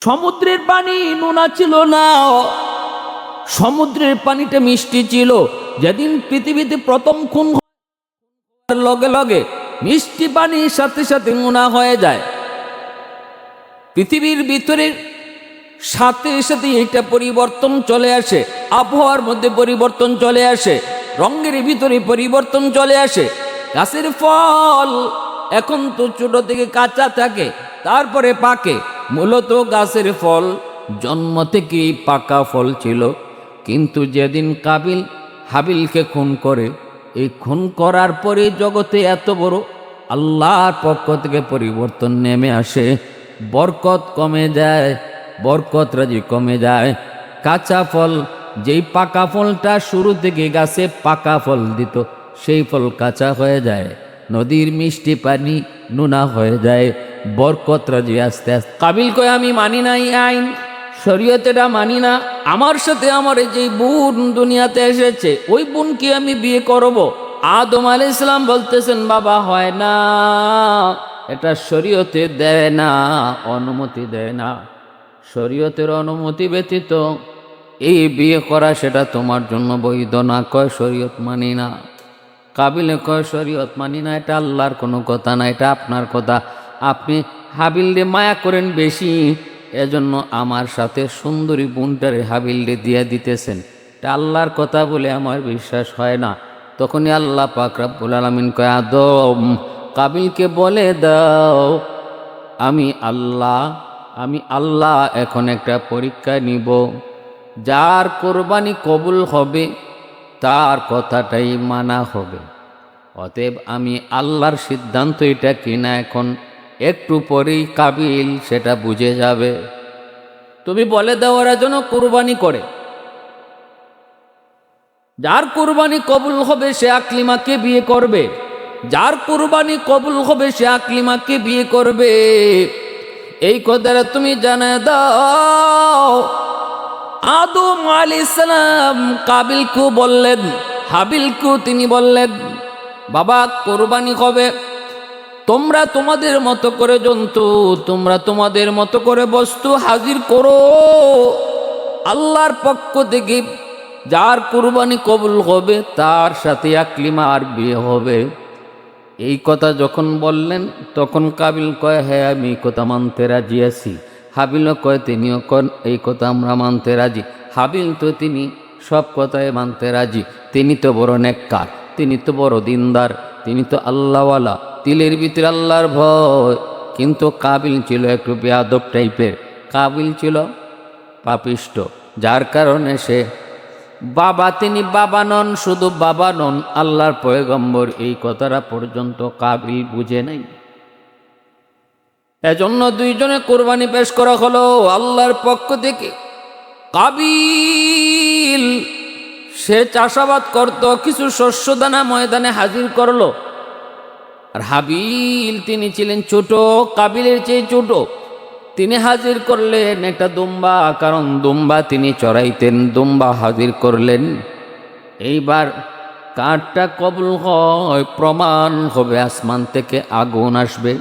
সমুদ্রের পানি নোনা ছিল না, সমুদ্রের পানিটা মিষ্টি ছিল। যেদিন পৃথিবীতে প্রথম খুন হওয়ার লগে লগে মিষ্টি পানির সাথে সাথে নোনা হয়ে যায়। পৃথিবীর ভিতরে সাথে সাথে এটা পরিবর্তন চলে আসে, আবহাওয়ার মধ্যে পরিবর্তন চলে আসে, রঙের ভিতরে পরিবর্তন চলে আসে। গাছের ফল এখন তো ছোট থেকে কাঁচা থাকে, তারপরে পাকে। মূলত গাছের ফল জন্ম থেকেই পাকা ফল ছিল। কিন্তু যেদিন কাবিল হাবিলকে খুন করে, এই খুন করার পরে জগতে এত বড় আল্লাহর পক্ষ থেকে পরিবর্তন নেমে আসে। বরকত কমে যায়, বরকত রাজি কমে যায়। কাঁচা ফল, যেই পাকা ফলটা শুরু থেকে গাছে পাকা ফল দিত, সেই ফল কাঁচা হয়ে যায়। নদীর মিষ্টি পানি নোনা হয়ে যায়। বরকত রাজি আস্তে আস্তে। কাবিল কয় আমি মানি না এই আইন, শরীয়তেটা মানি না। আমার সাথে আমার যে বোন দুনিয়াতে এসেছে, ওই বোনকে আমি বিয়ে করব। আদম আলাইহিস সালাম বলতেছেন বাবা হয় না, এটা শরীয়তে দেয় না, অনুমতি দেয় না। শরীয়তের অনুমতি ব্যতীত এই বিয়ে করা সেটা তোমার জন্য বৈধ না। কয় শরীয়ত মানি না। কাবিলে কয় শরীয়ত মানি না, এটা আল্লাহর কোনো কথা না, এটা আপনার কথা। আপনি হাবিলরে মায়া করেন বেশি, এজন্য আমার সাথে সুন্দরী বোনটারে হাবিলরে দিয়ে দিতেছেন। এটা আল্লাহর কথা বলে আমার বিশ্বাস হয় না। তখনই আল্লাহ পাক রব্বুল আলামিন কয় আদম কাবিলকে বলে দাও আমি আল্লাহ এখন একটা পরীক্ষা নিব। যার কোরবানি কবুল হবে তার কথাটাই মানা হবে। অতএব আমি আল্লাহর সিদ্ধান্ত এটা কিনা এখন একটু পরেই কাবিল সেটা বুঝে যাবে। তুমি বলে দাও ওরা যেন কোরবানি করে। যার কোরবানি কবুল হবে সে আকলিমাকে বিয়ে করবে, যার কোরবানি কবুল হবে সে আকলিমাকে বিয়ে করবে। এই কথাটা তুমি জানায় দাও। আদম আলাইহিস সালাম কাবিলকে বললেন, হাবিলকেও তিনি বললেন বাবা কোরবানি হবে, তোমরা তোমাদের মতো করে জন্তু, তোমরা তোমাদের মতো করে বস্তু হাজির করো। আল্লাহর পক্ষ থেকে যার কুরবানি কবুল হবে তার সাথে আকলিমার বিয়ে হবে। এই কথা যখন বললেন তখন কাবিল কয় হ্যাঁ আমি এই কথা মানতে রাজি আছি। হাবিলও কয় তিনিও কন এই কথা আমরা মানতে রাজি। হাবিল তো তিনি সব কথায় মানতে রাজি, তিনি তো বড় নেককার, তিনি তো বড় দিনদার, তিনি তো আল্লাহওয়ালা, তিলের ভিতরে আল্লাহর ভয়। কিন্তু কাবিল ছিল একটু বেয়াদব টাইপের, কাবিল ছিল পাপিষ্ট, যার কারণে সে তিনি বাবা নন, শুধু বাবা নন, আল্লাহর পয়গম্বর, এই কথাটা পর্যন্ত কাবিল বুঝে নাই। এজন্য দুইজনে কোরবানি পেশ করা হলো আল্লাহর পক্ষ থেকে। কাবিল সে চাষাবাদ করত, কিছু শস্য দানা ময়দানে হাজির করলো। আর হাবিল তিনি ছিলেন ছোট, কাবিলের চেয়ে ছোট। তিনি হাজির করলেন একটা দুম্বা, কারণ দুম্বা তিনি চড়াইতেন, দুম্বা হাজির করলেন। এইবার কাঠটা কবুল হয়, প্রমাণ হবে আসমান থেকে আগুন আসবে।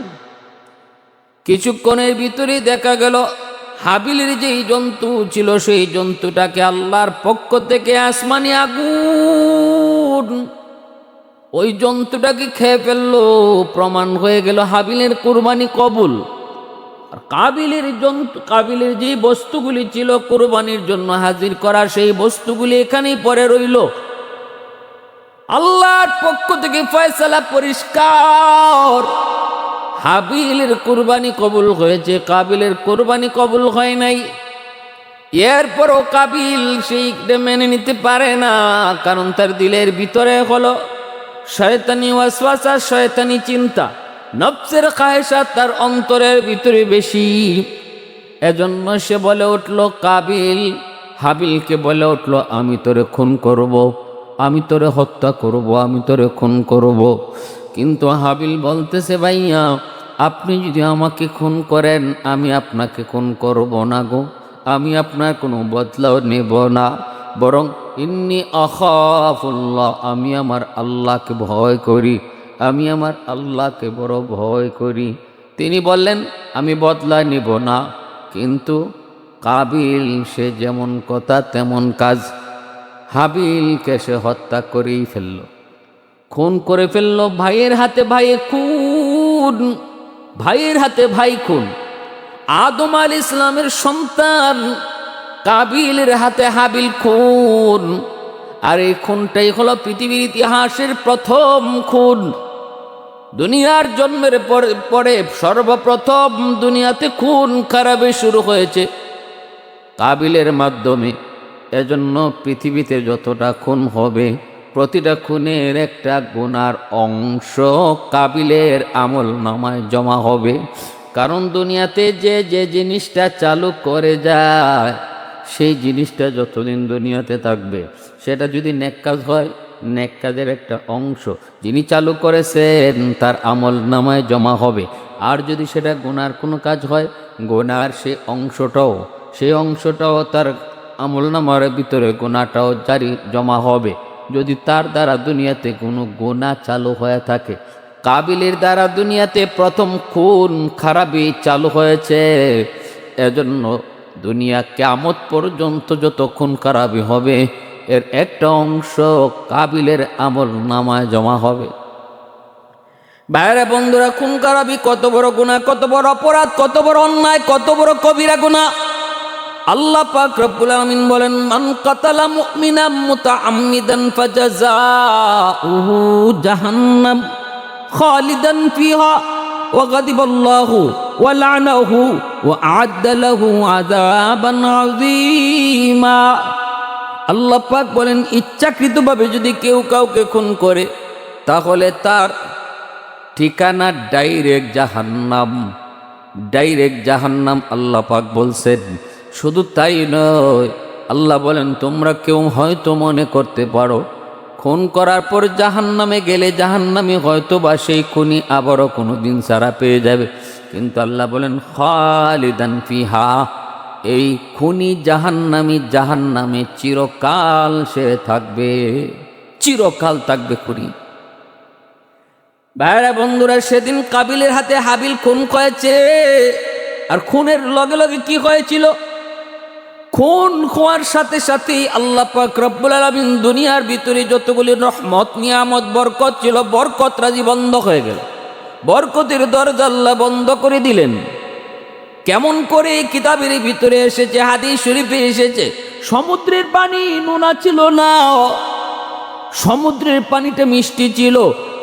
কিছুক্ষণের ভিতরে দেখা গেল হাবিলের যেই জন্তু ছিল সেই জন্তুটাকে আল্লাহর পক্ষ থেকে আসমানি আগুন ওই জন্তুটাকে খেয়ে ফেললো। প্রমাণ হয়ে গেল হাবিলের কুরবানি কবুল। আর কাবিলের যে বস্তুগুলি ছিল কুরবানির জন্য হাজির করা, সেই বস্তুগুলি এখানেই পড়ে রইল। আল্লাহর পক্ষ থেকে ফয়সালা পরিষ্কার, হাবিলের কুরবানি কবুল হয়েছে, কাবিলের কুরবানি কবুল হয় নাই। এরপরও কাবিল সেইটা মেনে নিতে পারে না, কারণ তার দিলের ভিতরে হলো শয়তানি ওয়াসওয়াসা, শয়তানি চিন্তা, নফসের খায়েশা তার অন্তরের ভিতরে বেশি। এজন্য সে বলে উঠল, কাবিল হাবিলকে বলে উঠল আমি তোরে খুন করব, আমি তোরে হত্যা করব, আমি তোরে খুন করব। কিন্তু হাবিল বলতেছে ভাইয়া আপনি যদি আমাকে খুন করেন আমি আপনাকে খুন করব না গো, আমি আপনার কোনো বদলাও নেব না, বরং ইন্নী আখাফুল্লাহ, আমি আমার আল্লাহকে ভয় করি, আমি আমার আল্লাহকে বড় ভয় করি। তিনি বললেন আমি বদলা নেব না, কিন্তু কাবিল সে যেমন কথা তেমন কাজ, হাবিলকে সে হত্যা করেই ফেলল, খুন করে ফেলল। ভাইয়ের হাতে ভাইয়ে খুন, ভাইয়ের হাতে ভাই খুন। আদম আলাইহিস ইসলামের সন্তান কাবিলের হাতে হাবিল খুন। আর এই খুনটাই হলো পৃথিবীর ইতিহাসের প্রথম খুন। দুনিয়ার জন্মের পরে সর্বপ্রথম দুনিয়াতে খুন খারাপি শুরু হয়েছে কাবিলের মাধ্যমে। এজন্য পৃথিবীতে যতটা খুন হবে প্রতিটা খুনের একটা গুনার অংশ কাবিলের আমল নামায় জমা হবে। কারণ দুনিয়াতে যে যে জিনিসটা চালু করে যায় সেই জিনিসটা যতদিন দুনিয়াতে থাকবে সেটা যদি নেক কাজ হয়, নেক কাজের একটা অংশ যিনি চালু করেছেন তার আমল নামায় জমা হবে। আর যদি সেটা গুনার কোনো কাজ হয়, গুনার সেই অংশটাও তার আমল নামার ভিতরে গুনাহটাও জারি জমা হবে। যদি তার দ্বারা দুনিয়াতে কোনো গুনাহ চালু হয়ে থাকে, কাবিলের দ্বারা দুনিয়াতে প্রথম খুন খারাপি চালু হয়েছে। এজন্য দুনিয়া কিয়ামত পর্যন্ত যত খুন খারাপি হবে এর একটা অংশ কাবিলের আমল নামায় জমা হবে। বাইরে বন্ধুরা, খুন খারাপি কত বড় গুনাহ, কত বড় অপরাধ, কত বড় অন্যায়, কত বড় কবিরা গুনাহ। আল্লাহ পাক রব্বুল আলামিন বলেন, মান কাতালা মুমিনাম মুতাআম্মিদান ফাজাযাউহু জাহান্নাম খালিদান ফিহা ওয়া গাদিবাল্লাহু ওয়া লা'নাহু ওয়া আ'আদ্দা লাহু আযাবান আযীমা। আল্লাহ পাক বলেন, ইচ্ছাকৃতভাবে যদি কেউ কাউকে খুন করে তাহলে তার ঠিকানা ডাইরেক্ট জাহান্নাম, ডাইরেক্ট জাহান্নাম। আল্লাহ পাক বলছেন। শুধু তাই নয়, আল্লাহ বলেন, তোমরা কেউ হয়তো মনে করতে পারো খুন করার পর জাহান্নামে গেলে জাহান্নামে হয়তো বা সেই খুনি আবারও কোনো দিন ছাড়া পেয়ে যাবে, কিন্তু আল্লাহ বলেন খালিদান ফিহা, এই খুনি জাহান্নামে চিরকাল সে থাকবে, চিরকাল থাকবে খুনি। ভাইরা বন্ধুরা, সেদিন কাবিলের হাতে হাবিল খুন হয়েছে। আর খুনের লগে লগে কি হয়েছিল? খুন হওয়ার সাথে সাথেই আল্লাহ পাক রব্বুল আলামিন দুনিয়ার ভিতরে যতগুলি রহমত নিয়ামত বরকত ছিল, বরকত রাজি বন্ধ হয়ে গেল। বরকতের দরজা আল্লাহ বন্ধ করে দিলেন। কেমন করে? কিতাবের ভিতরে এসেছে, হাদিস শরীফে এসেছে, সমুদ্রের পানি নোনা ছিল না, সমুদ্রের পানিটা মিষ্টি ছিল।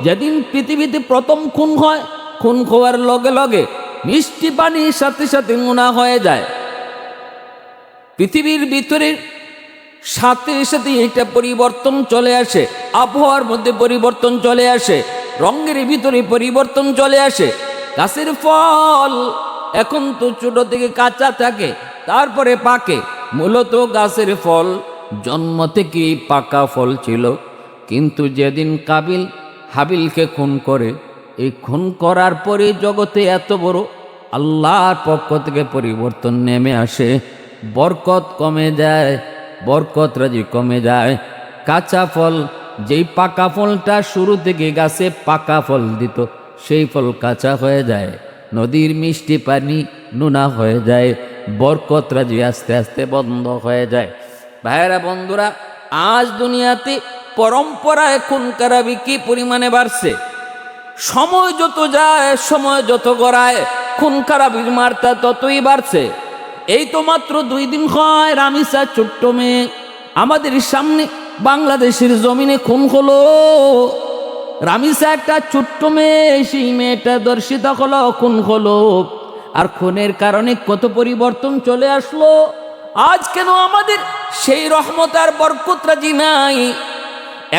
যেদিন পৃথিবীতে প্রথম খুন হয়, খুন হওয়ার লগে লগে মিষ্টি পানির সাথে সাথে নোনা হয়ে যায়। পৃথিবীর ভিতরে সাথে সাথে একটা পরিবর্তন চলে আসে, আবহাওয়ার মধ্যে পরিবর্তন চলে আসে, রঙের ভিতরে পরিবর্তন চলে আসে। গাছের ফল এখন তো ছোট থেকে কাঁচা থাকে, তারপরে পাকে। মূলত গাছের ফল জন্ম থেকেই পাকা ফল ছিল। কিন্তু যেদিন কাবিল হাবিলকে খুন করে, এই খুন করার পরে জগতে এত বড় আল্লাহর পক্ষ থেকে পরিবর্তন নেমে আসে। বরকত কমে যায়, বরকত রাজি কমে যায়। কাঁচা ফল, যেই পাকা ফলটা শুরু থেকে গাছে পাকা ফল দিত, সেই ফল কাঁচা হয়ে যায়। নদীর মিষ্টি পানি নোনা হয়ে যায়। বরকত রাজি আস্তে আস্তে বন্ধ হয়ে যায়। ভাইয়েরা বন্ধুরা, আজ দুনিয়াতে পরম্পরায় খুন খারাপি কি পরিমাণে বাড়ছে। সময় যত যায়, সময় যত গড়ায়, খুন খারাপির মাত্রা ততই বাড়ছে। এই তো মাত্র 2 দিন হয় রামিসা ছোট্ট মেয়ে আমাদের সামনে বাংলাদেশের জমিনে খুন হলো। রামিসা একটা ছোট্ট মেয়ে, সেই মেয়েটা দর্শিতা হলো, খুন হলো। আর খুনের কারণে কত পরিবর্তন চলে আসলো। আজ কেন আমাদের সেই রহমত আর বরকত রাজি নাই?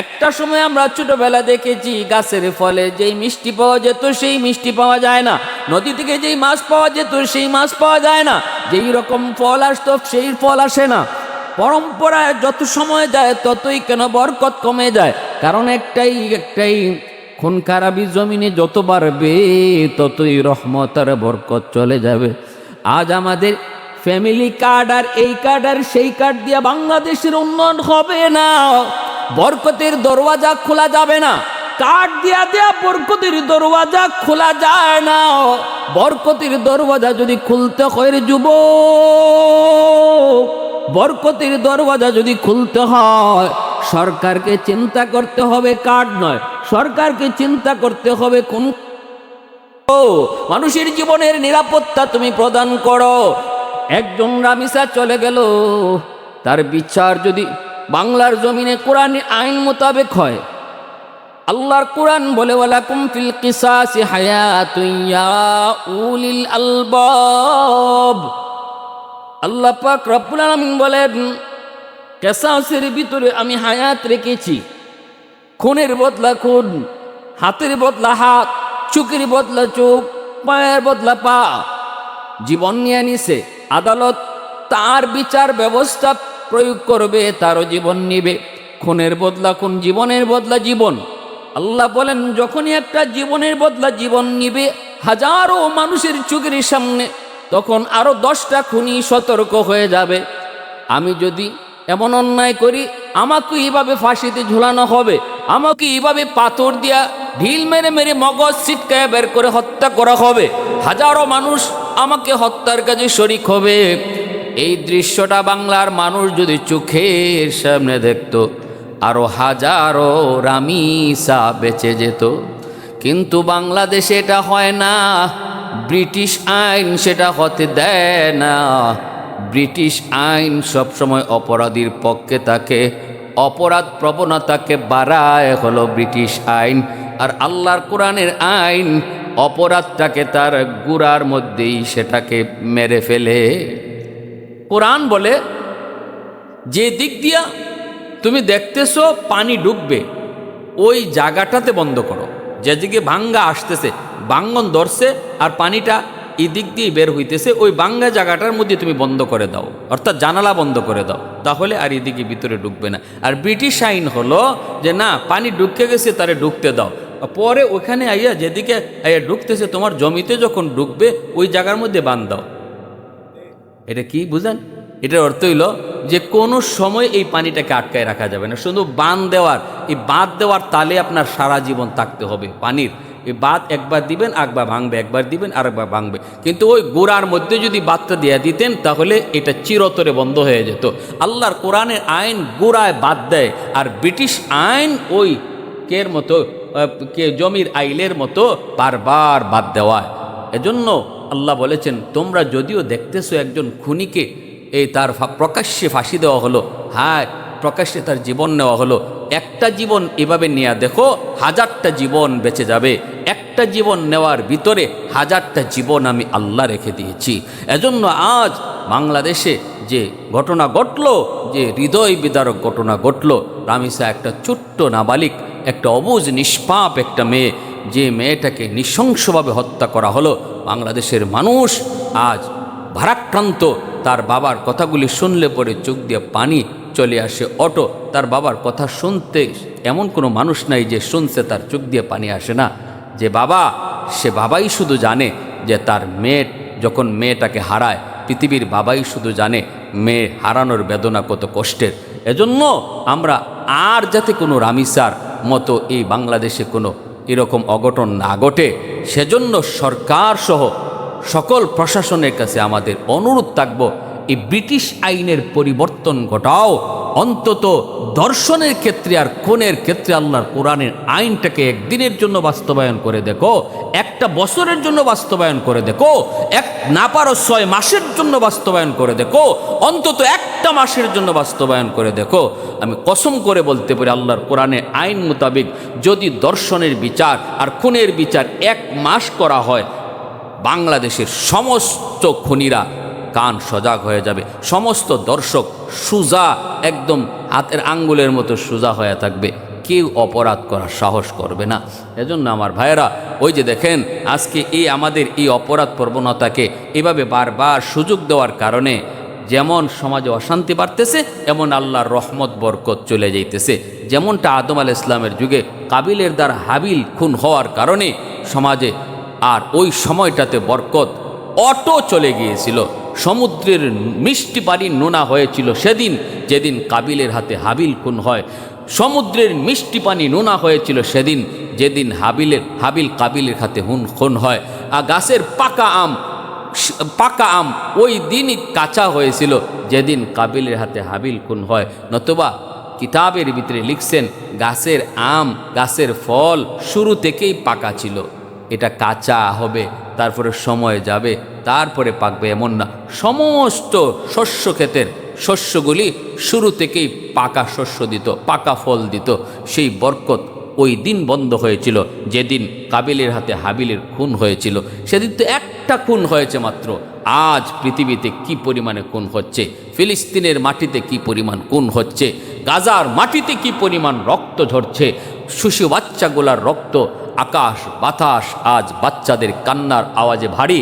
একটা সময় আমরা ছোটবেলা দেখেছি গাছের ফলে যেই মিষ্টি পাওয়া যেত সেই মিষ্টি পাওয়া যায় না, নদী থেকে যেই মাছ পাওয়া যেত সেই মাছ পাওয়া যায় না, যেই রকম ফল আসতো সেই ফল আসে না। পরম্পরায় যত সময় যায় ততই কেন বরকত কমে যায়? কারণ একটাই খুন খারাপি জমিনে যত বাড়বে ততই রহমত আর বরকত চলে যাবে। আজ আমাদের ফ্যামিলি কার্ড আর এই কার্ড আর সেই কার্ড দিয়ে বাংলাদেশের উন্নয়ন হবে না, বরকতের দরওয়াজা খোলা যাবে না। কাঠ দিয়া দেয়া বরকতের দরওয়াজা খোলা যায় না। বরকতের দরওয়াজা যদি খুলতে হয় রে যুবক, বরকতের দরওয়াজা যদি খুলতে হয়, সরকারকে চিন্তা করতে হবে, কাঠ নয়। সরকারকে চিন্তা করতে হবে কোন মানুষের জীবনের নিরাপত্তা তুমি প্রদান করো। একজন রামিসা চলে গেল, তার বিচার যদি বাংলার জমিনে কোরআনী আইন মোতাবেক হয়, আল্লাহর কোরআন বলে ওয়ালাকুম ফিল কিসাসি হায়াতুন ইয়া উলিল আলবাব। আল্লাহ পাক রব্বুল আলামিন বলেন কিসাসের ভিতরে আমি হায়াত রেখেছি। খুনের বদলা খুন, হাতের বদলা হাত, চোখের বদলা চোখ, পায়ের বদলা পা, জীবন নিয়ে নিছে। আদালত তার বিচার ব্যবস্থা প্রয়োগ করবে, তারও জীবন নিবে। খুনের বদলা খুন, জীবনের বদলা জীবন। আল্লাহ বলেন যখনই একটা জীবনের বদলা জীবন নিবে হাজারো মানুষের চোখের সামনে, তখন আরো 10টা খুনি সতর্ক হয়ে যাবে। আমি যদি এমন অন্যায় করি, আমাকে এইভাবে ফাঁসিতে ঝুলানো হবে, আমাকে এইভাবে পাথর দিয়া ঢিল মেরে মেরে মগজ ছিটকায় বের করে হত্যা করা হবে, হাজারো মানুষ আমাকে হত্যার কাজে শরিক হবে। এই দৃশ্যটা বাংলার মানুষ যদি চোখের সামনে দেখতো, আরো হাজারো রামিসা বেঁচে যেত। কিন্তু বাংলাদেশে এটা হয় না। ব্রিটিশ আইন সেটা হতে দেয় না। ব্রিটিশ আইন সবসময় অপরাধীর পক্ষে থাকে, অপরাধ প্রবণতাকে বাড়ায় হলো ব্রিটিশ আইন। আর আল্লাহর কোরআনের আইন অপরাধটাকে তার গুড়ার মধ্যেই সেটাকে মেরে ফেলে। কোরআন বলে যে দিক দিয়া তুমি দেখতেছো পানি ডুববে, ওই জায়গাটাতে বন্ধ করো। যেদিকে ভাঙ্গা আসতেছে, ভাঙ্গন ধরছে আর পানিটা এই দিক দিয়ে বের হইতেছে, ওই ভাঙ্গা জায়গাটার মধ্যে তুমি বন্ধ করে দাও, অর্থাৎ জানালা বন্ধ করে দাও, তাহলে আর এদিকে ভিতরে ঢুকবে না। আর ব্রিটিশ আইন হলো যে না, পানি ঢুকে গেছে তারে ঢুকতে দাও, পরে ওখানে আইয়া যেদিকে আইয়া ঢুকতেছে তোমার জমিতে যখন ঢুকবে ওই জায়গার মধ্যে বাঁধ দাও। এটা কি বুঝেন? এটার অর্থ হইল যে কোনো সময় এই পানিটাকে আটকায় রাখা যাবে না। শুধু বাঁধ দেওয়ার, এই বাঁধ দেওয়ার তালে আপনার সারা জীবন থাকতে হবে। পানির এই বাঁধ একবার দিবেন, একবার ভাঙবে, একবার দিবেন, আরেকবার ভাঙবে। কিন্তু ওই গোড়ার মধ্যে যদি বাঁধটা দিয়ে দিতেন তাহলে এটা চিরতরে বন্ধ হয়ে যেত। আল্লাহর কোরআনের আইন গোড়ায় বাদ দেয়, আর ব্রিটিশ আইন ওই কের মতো, জমির আইলের মতো বারবার বাদ দেওয়ায়। এজন্য আল্লাহ বলেছেন তোমরা যদিও দেখতেছো একজন খুনিকে এই তার প্রকাশ্যে ফাঁসি দেওয়া হলো, হ্যাঁ প্রকাশ্যে তার জীবন নেওয়া হলো, একটা জীবন এভাবে নেওয়া দেখো, হাজারটা জীবন বেঁচে যাবে। একটা জীবন নেওয়ার ভিতরে হাজারটা জীবন আমি আল্লাহ রেখে দিয়েছি। এজন্য আজ বাংলাদেশে যে ঘটনা ঘটল, যে হৃদয় বিদারক ঘটনা ঘটল, রামিসা একটা ছোট্ট নাবালিক, একটা অবুঝ নিষ্পাপ একটা মেয়ে, যে মেয়েটাকে নৃশংসভাবে হত্যা করা হলো, বাংলাদেশের মানুষ আজ ভারাক্রান্ত। তার বাবার কথাগুলি শুনলে পরে চোখ দিয়ে পানি চলে আসে অটো। তার বাবার কথা শুনতে এমন কোনো মানুষ নাই যে শুনছে তার চোখ দিয়ে পানি আসে না। যে বাবা, সে বাবাই শুধু জানে যে তার মেয়ে যখন মেয়েটাকে হারায়, পৃথিবীর বাবাই শুধু জানে মেয়ে হারানোর বেদনা কত কষ্টের। এজন্য আমরা আর যাতে কোনো রামিসার মতো এই বাংলাদেশে কোনো এরকম অঘটন না ঘটে, সেজন্য সরকার সহ সকল প্রশাসনের কাছে আমাদের অনুরোধ থাকব, এই ব্রিটিশ আইনের পরিবর্তন ঘটাও। অন্তত দর্শনের ক্ষেত্রে আর খুনের ক্ষেত্রে আল্লাহর কোরআনের আইনটাকে একদিনের জন্য বাস্তবায়ন করে দেখো, একটা বছরের জন্য বাস্তবায়ন করে দেখো, না পারো 6 মাসের জন্য বাস্তবায়ন করে দেখো, অন্তত একটা মাসের জন্য বাস্তবায়ন করে দেখো। আমি কসম করে বলতে পারি আল্লাহর কোরআনের আইন মোতাবেক যদি দর্শনের বিচার আর খুনের বিচার 1 মাস করা হয়, বাংলাদেশের সমস্ত খুনিরা কান সজাগ হয়ে যাবে, সমস্ত দর্শক সুজা, একদম হাতের আঙ্গুলের মতো সুজা হয়ে থাকবে, কেউ অপরাধ করার সাহস করবে না। এজন্য আমার ভাইয়েরা, ওই যে দেখেন আজকে এই আমাদের এই অপরাধ প্রবণতাকে এভাবে বারবার সুযোগ দেওয়ার কারণে যেমন সমাজে অশান্তি বাড়তেছে, এমন আল্লাহর রহমত বরকত চলে যাইতেছে। যেমনটা আদম আলাইহিস সালামের যুগে কাবিলের দ্বারা হাবিল খুন হওয়ার কারণে সমাজে আর ওই সময়টাতে বরকত অটো চলে গিয়েছিল। সমুদ্রের মিষ্টি পানি নোনা হয়েছিল সেদিন যেদিন কাবিলের হাতে হাবিল খুন হয়। সমুদ্রের মিষ্টি পানি নোনা হয়েছিল সেদিন যেদিন হাবিল কাবিলের হাতে খুন হয়। আর গাছের পাকা আম ওই দিনই কাঁচা হয়েছিল যেদিন কাবিলের হাতে হাবিল খুন হয়। নতুবা কিতাবের ভিতরে লিখছেন গাছের আম, গাছের ফল শুরু থেকেই পাকা ছিল, এটা কাঁচা হবে, তারপরে সময় যাবে, তারপরে পাকবে এমন না। সমস্ত শস্য ক্ষেতের শস্যগুলি শুরু থেকেই পাকা শস্য দিত, পাকা ফল দিত। সেই বরকত ওই দিন বন্ধ হয়েছিল যেদিন কাবিলের হাতে হাবিলের খুন হয়েছিল। সেদিন তো একটা খুন হয়েছে মাত্র। আজ পৃথিবীতে কি পরিমাণে খুন হচ্ছে, ফিলিস্তিনের মাটিতে কি পরিমাণ খুন হচ্ছে, গাজার মাটিতে কি পরিমাণ রক্ত ঝরছে, শিশু বাচ্চাগুলার রক্ত, আকাশ বাতাস আজ বাচ্চাদের কান্নার আওয়াজে ভারী।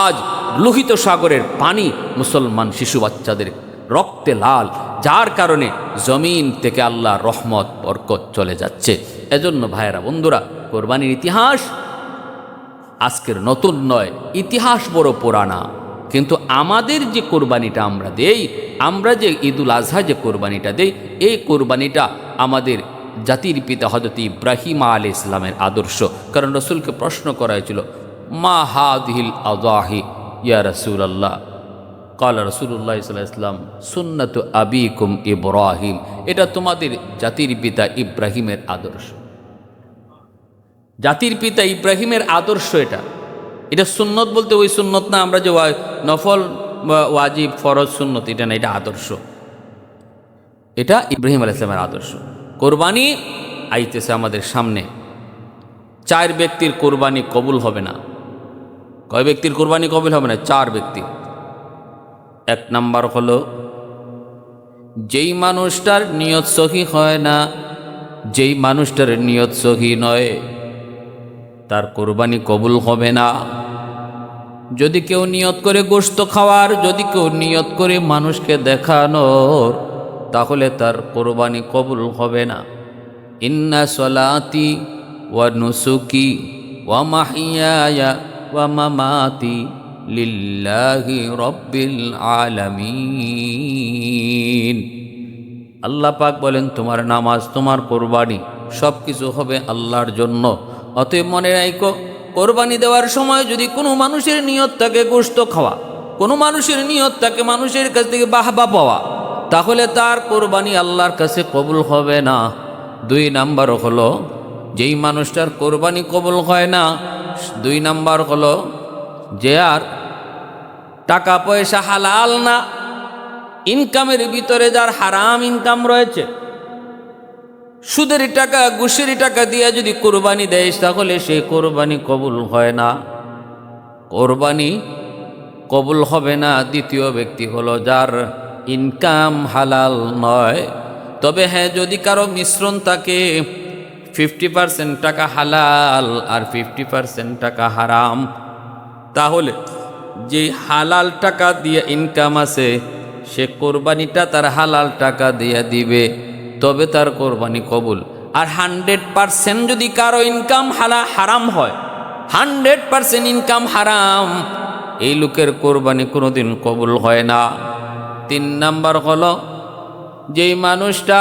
আজ লোহিত সাগরের পানি মুসলমান শিশু বাচ্চাদের রক্তে লাল, যার কারণে জমিন থেকে আল্লাহর রহমত বরকত চলে যাচ্ছে। এজন্য ভাইয়েরা বন্ধুরা, কোরবানির ইতিহাস আজকের নতুন নয়, ইতিহাস বড় পুরানা। কিন্তু আমাদের যে কোরবানিটা আমরা দেই, আমরা যে ঈদুল আজহা যে কোরবানিটা দেই, এই কোরবানিটা আমাদের জাতির পিতা হযরত ইব্রাহিম আলাইহিস সালামের আদর্শ। কারণ রসুলকে প্রশ্ন করা হয়েছিল, মা হাদিহিল আযাহি ইয়া রাসূলুল্লাহ। কালা রাসূলুল্লাহ সাল্লাল্লাহু আলাইহি ওয়াসাল্লাম সুন্নাতু আবিকুম ইব্রাহিম, এটা তোমাদের জাতির পিতা ইব্রাহিমের আদর্শ। জাতির পিতা ইব্রাহিমের আদর্শ এটা সুন্নত বলতে ওই সুন্নত না আমরা যে নফল ওয়াজিব ফরজ সুন্নত, এটা না, এটা আদর্শ। এটা ইব্রাহিম আলাইহিস সালামের আদর্শ। কোরবানি আইতেছে আমাদের সামনে। 4 ব্যক্তির কোরবানি কবুল হবে না। কয় ব্যক্তির কোরবানি কবুল হবে না? 4 ব্যক্তি। 1 নাম্বার হলো যেই মানুষটার নিয়ত সহি হয় না, যেই মানুষটার নিয়ত সহি নয়, তার কোরবানি কবুল হবে না। যদি কেউ নিয়ত করে গোশত খাওয়ার, যদি কেউ নিয়ত করে মানুষকে দেখানোর, তাহলে তার কোরবানি কবুল হবে না। ইন্না সলাতি ওয়া নুসুকি ওয়া মাহিয়ায়া ওয়া মামাতি লিল্লাহি রাব্বিল আলামিন। আল্লাহ পাক বলেন, তোমার নামাজ, তোমার কোরবানি সব কিছু হবে আল্লাহর জন্য। অতএব মনে রাখো, কোরবানি দেওয়ার সময় যদি কোনো মানুষের নিয়ত থাকে গোশত খাওয়া, কোনো মানুষের নিয়ত থাকে মানুষের কাছ থেকে বাহবা পাওয়া, তাহলে তার কোরবানি আল্লাহর কাছে কবুল হবে না। 2 নাম্বার হলো যেই মানুষটার কোরবানি কবুল হয় না, 2 নাম্বার হলো যে আর টাকা পয়সা হালাল না, ইনকামের ভিতরে যার হারাম ইনকাম রয়েছে, সুদের টাকা ঘুষের টাকা দিয়ে যদি কোরবানি দেয়, তাহলে সেই কোরবানি কবুল হয় না, কোরবানি কবুল হবে না। 2য় ব্যক্তি হলো যার ইনকাম হালাল নয়। তবে হ্যাঁ, যদি কারো মিশ্রণ থাকে, 50% টাকা হালাল আর 50% টাকা হারাম, তাহলে যে হালাল টাকা দিয়ে ইনকাম আছে, সে কোরবানিটা তার হালাল টাকা দিয়ে দিবে, তবে তার কোরবানি কবুল। আর 100% যদি কারো ইনকাম হারাম হয়, 100% ইনকাম হারাম, এই লোকের কোরবানি কোনোদিন কবুল হয় না। 3 নাম্বার হলো যেই মানুষটা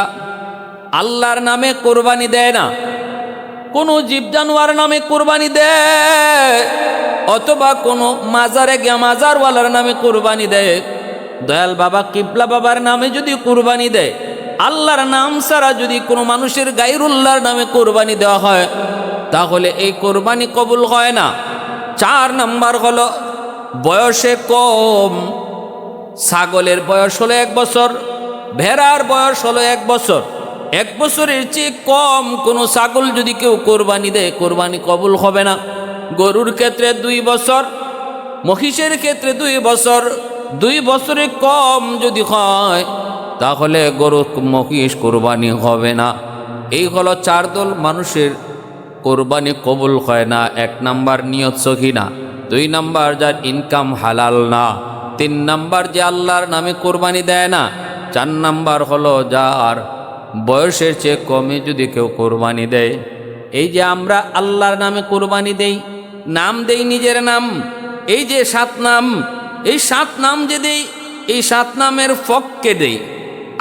আল্লাহর নামে কোরবানি দেয় না, কোনো জীব জানোয়ার নামে কোরবানি দেয়, অথবা কোনো মাজারে গিয়ে মাজারওয়ালার নামে কোরবানি দেয়, দয়াল বাবা কিবলা বাবার নামে যদি কোরবানি দেয়, আল্লাহর নাম ছাড়া যদি কোনো মানুষের গায়রুল্লাহর নামে কোরবানি দেওয়া হয়, তাহলে এই কোরবানি কবুল হয় না। 4 নাম্বার হলো বয়সে কম, ছাগলের বয়স হলো 1 বছর, ভেড়ার বয়স হলো 1 বছর, 1 বছরের চেয়ে কম কোনো ছাগল যদি কেউ কোরবানি দেয়, কোরবানি কবুল হবে না। গরুর ক্ষেত্রে 2 বছর, মহিষের ক্ষেত্রে 2 বছর, 2 বছরের কম যদি হয়, তাহলে গরু মহিষ কোরবানি হবে না। এই হলো 4 দল মানুষের কোরবানি কবুল হয় না। 1 নাম্বার নিয়ত সহি না, 2 নাম্বার যার ইনকাম হালাল না, 3 নাম্বার যে আল্লাহর নামে কোরবানি দেয় না, 4 নাম্বার হলো যার বয়সের চেয়ে কমে যদি কেউ কোরবানি দেয়। এই যে আমরা আল্লাহর নামে কোরবানি দেই, নাম দেই নিজের নাম, এই যে 7 নাম, এই 7 নাম যে দেই, এই 7 নামের পক্ষে দেই,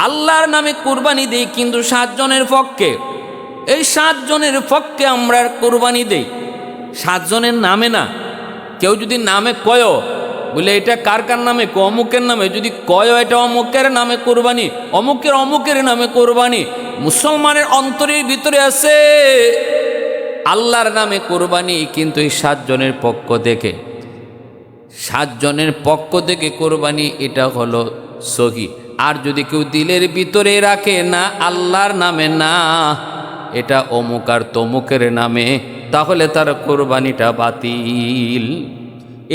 আল্লাহর নামে কোরবানি দেই কিন্তু 7 জনের পক্ষে। এই 7 জনের পক্ষে আমরা কোরবানি দেই, 7 জনের নামে না। কেউ যদি নামে কয় বলে এটা কার কার নামে, অমুকের নামে, যদি কয় এটা অমুকের নামে কোরবানি, অমুকের নামে কোরবানি, মুসলমানের অন্তরের ভিতরে আছে আল্লাহর নামে কোরবানি, কিন্তু এই 7 জনের পক্ষ থেকে, 7 জনের পক্ষ থেকে কোরবানি, এটা হলো সহি। আর যদি কেউ দিলের ভিতরে রাখে না আল্লাহর নামে, না এটা অমুক আর তমুকের নামে, তাহলে তার কোরবানিটা বাতিল।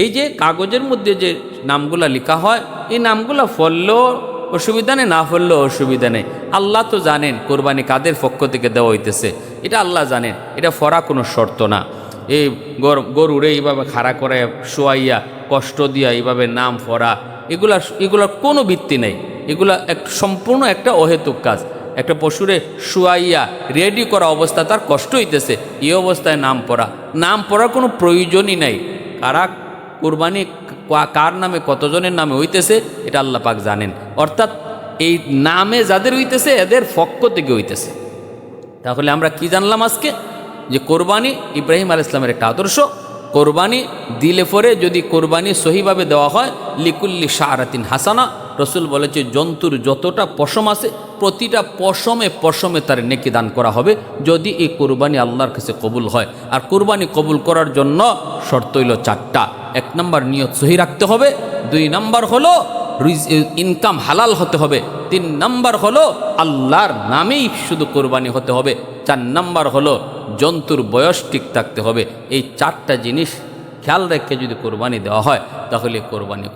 এই যে কাগজের মধ্যে যে নামগুলা লেখা হয়, এই নামগুলা ফললেও অসুবিধা নেই, না ফললেও অসুবিধা নেই। আল্লাহ তো জানেন কোরবানি কাদের পক্ষ থেকে দেওয়া হইতেছে, এটা আল্লাহ জানেন। এটা ফরা কোনো শর্ত না। এই গরুরে এইভাবে খাড়া করে শোয়াইয়া কষ্ট দিয়া এইভাবে নাম ফরা, এগুলার কোনো ভিত্তি নেই। এগুলা সম্পূর্ণ একটা অহেতুক কাজ। একটা পশুরে শুয়াইয়া রেডি করা অবস্থা, তার কষ্ট হইতেছে, এই অবস্থায় নাম পড়ার কোনো প্রয়োজনই নাই। কারা কোরবানি কার নামে, কতজনের নামে হইতেছে, এটা আল্লাহ পাক জানেন। অর্থাৎ এই নামে যাদের হইতেছে এদের পক্ষ থেকে হইতেছে। তাহলে আমরা কি জানলাম আজকে? যে কোরবানি ইব্রাহিম আলাইহিস সালামের একটা আদর্শ। কোরবানি দিলে পরে যদি কোরবানি সহিভাবে দেওয়া হয়, লিকুল্লি শাহরাতিন হাসানা, রসুল বলেছে জন্তুর যতটা পশম আছে প্রতিটা পশমে তার নেকি দান করা হবে, যদি এই কোরবানি আল্লাহর কাছে কবুল হয়। আর কোরবানি কবুল করার জন্য শর্ত হইল 4টা। 1 নম্বর নিয়ত সহি রাখতে হবে, 2 নম্বর হলো ইনকাম হালাল হতে হবে, 3 নম্বর হলো আল্লাহর নামেই শুধু কোরবানি হতে হবে, 4 নম্বর হলো জন্তুর বয়স ঠিক থাকতে হবে। এই 4টা জিনিস খেয়াল রেখে যদি কোরবানি দেওয়া হয় তাহলে কোরবানি